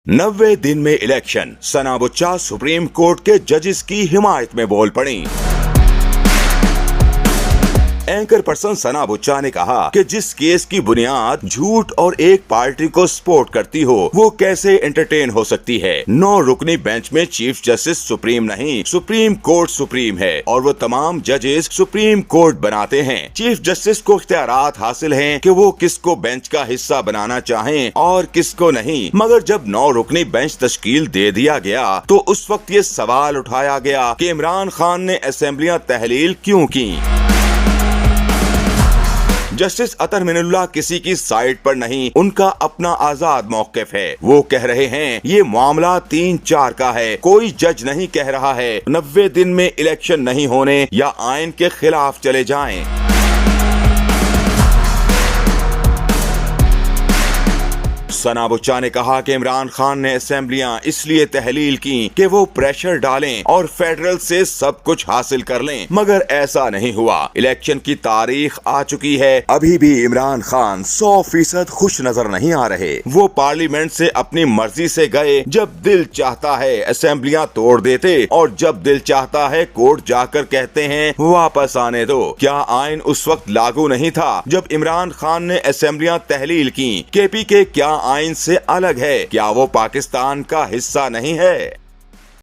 90 दिन में इलेक्शन, सना बुच्चा supreme court के जजेस की हिमायत में बोल पड़ी। एंकर पर्सन सना बुच्चा ने कहा कि जिस केस की बुनियाद झूठ और एक पार्टी को सपोर्ट करती हो, वो कैसे एंटरटेन हो सकती है। 9 रुकनी बेंच में चीफ जस्टिस सुप्रीम नहीं, सुप्रीम कोर्ट सुप्रीम है और वो तमाम जजेस सुप्रीम कोर्ट बनाते हैं। चीफ जस्टिस को इख्तियारात हासिल हैं कि वो किसको बेंच का हिस्सा बनाना चाहें और किसको नहीं। मगर जब 9 रुकनी बेंच तश्कील दे दिया गया तो उस वक्त ये सवाल उठाया गया कि इमरान खान ने असेंबलियां तहलील क्यों की। जस्टिस अतर मिनुल्लाह किसी की साइड पर नहीं, उनका अपना आजाद मौक़िफ़ है। वो कह रहे हैं ये मामला 3-4 का है, कोई जज नहीं कह रहा है 90 दिन में इलेक्शन नहीं होने या आइन के खिलाफ चले जाएं। सना बुच्चा ने कहा कि इमरान खान ने असेंबलियां इसलिए तहलील की कि वो प्रेशर डालें और फेडरल से सब कुछ हासिल कर लें, मगर ऐसा नहीं हुआ। इलेक्शन की तारीख आ चुकी है, अभी भी इमरान खान 100% खुश नजर नहीं आ रहे। वो पार्लियामेंट से अपनी मर्जी से गए, जब दिल चाहता है असेंबलियां तोड़ देते और जब दिल चाहता है कोर्ट जाकर कहते हैं वापस आने दो। क्या आइन उस वक्त लागू नहीं था जब इमरान खान ने असेंबलियां तहलील की? KPK क्या आइन से अलग है? क्या वो पाकिस्तान का हिस्सा नहीं है?